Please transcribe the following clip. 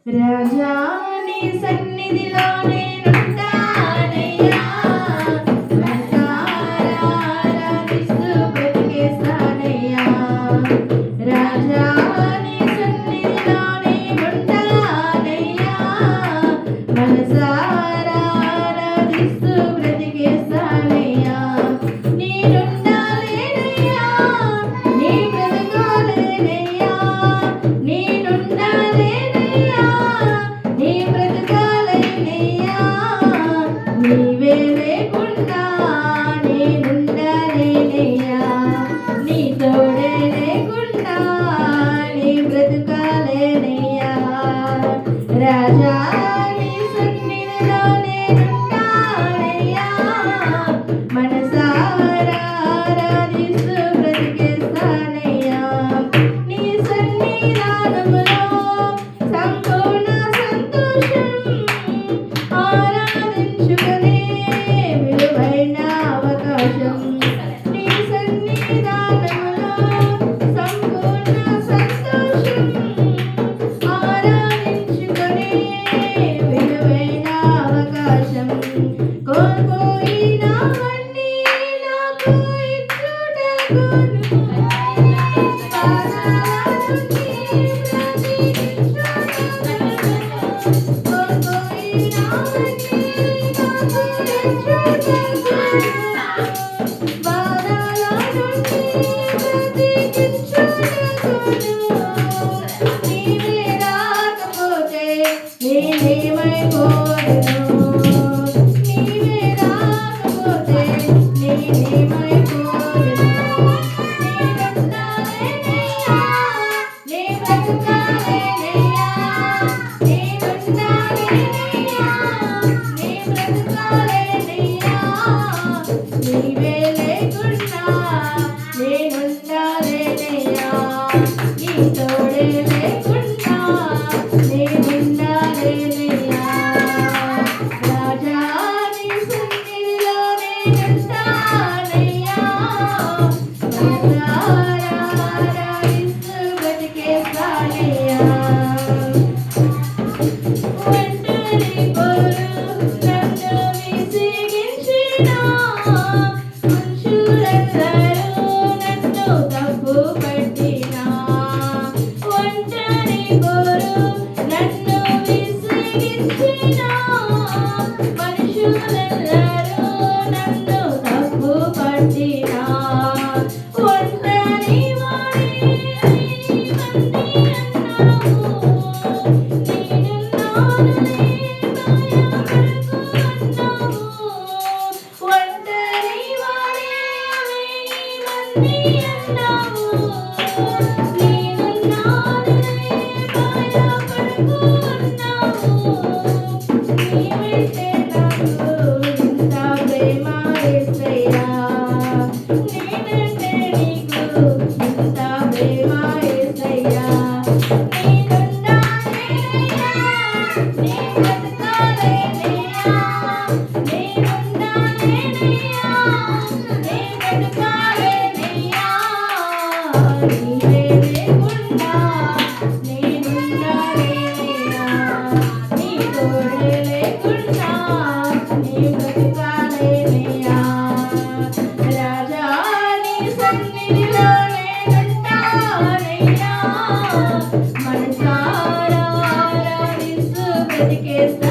రాజా నీ సన్నిధిలో నేనుంటానయ్యా, మనసారా ఆరాధిస్తూ బ్రతికేస్తానయ్యా. రాజా నీ సన్నిధిలో నేనుంటానయ్యా, మనసారా ఆరాధిస్తూ బ్రతికేస్తానయ్యా. నేనుండాలేనయ్యా, నీ బ్రతకాలేనయ్యా, నేనుండాలేనయ్యా, నీ బ్రతకాలేనయ్యా. నీవే లేకుండా నేనుండాలేనయ్యా, నీ తోడే లేకుండా నీ బ్రతకాలేనయ్యా. రాజా నీ సన్నిధిలో నేనుంటానయ్యా, మనసారా ఆరాధిస్తూ బ్రతికేస్తానయ్యా. నీ సన్నిధానములో సంపూర్ణ సంతోషం, ఆరాధించుకునే విలువైన అవకాశం. నీ సన్నిధానములో సంపూర్ణ సంతోషం, ఆరాధించుకునే విలువైన అవకాశం. కోల్పోయినవన్నీ నాకు ఇచ్చుటకును, పాదాల నుండి కోల్పోయినవన్నీ నాకు ఇచ్చుటకును, పాదాల నుండి బ్రతికించుటకును. నీవే రాకపోతే నేనేమైపోదును, నీవే రాకపోతే నేనేమైపోదును. నేనుండాలేనయ్యా, నీ బ్రతకాలేనయ్యా, నేనుండాలేనయ్యా, నీ బ్రతకాలేనయ్యా. నీవే లేకుండా నేనుండాలేనయ్యా, నీ తోడే లేకుండా నేనుండాలేనయ్యా. రాజా నీ సన్నిధిలో నేనుంటానయ్యా, మనసారా ఆరాధిస్తూ బ్రతికేస్తానయ్యా. ఒంటరి పోరు నన్ను విసిగించినా, మనుషులందరూ నన్ను తప్పుపట్టినా. ఒంటరి పోరు నన్ను విసిగించినా, మనుషులందరూ నన్ను తప్పుపట్టినా. ఒంటరి వాడిని నీవన్నీ అన్నావు, నేనున్నానులే భయపడకు అన్నావు. ఒంటరి వాడిని నీవన్నీ అన్నావు, నేనున్నానులే భయపడకు అన్నావు. నీవైతే నాకు ఇంత ప్రేమ యేసయ్యా, నేనంటే నీకు ఇంత ప్రేమ యేసయ్యా. నేనుండాలేనయ్యా, నీ బ్రతకాలేనయ్యా, నేనుండాలేనయ్యా, నీ బ్రతకాలేనయ్యా. నీవే లేకుండా నేనుండాలేనయ్యా, నీ తోడే లేకుండా నీ బ్రతకాలేనయ్యా. రాజా నీ సన్నిధిలో నేనుంటానయ్యా, మనసారా ఆరాధిస్తూ బ్రతికేస్తానయ్యా.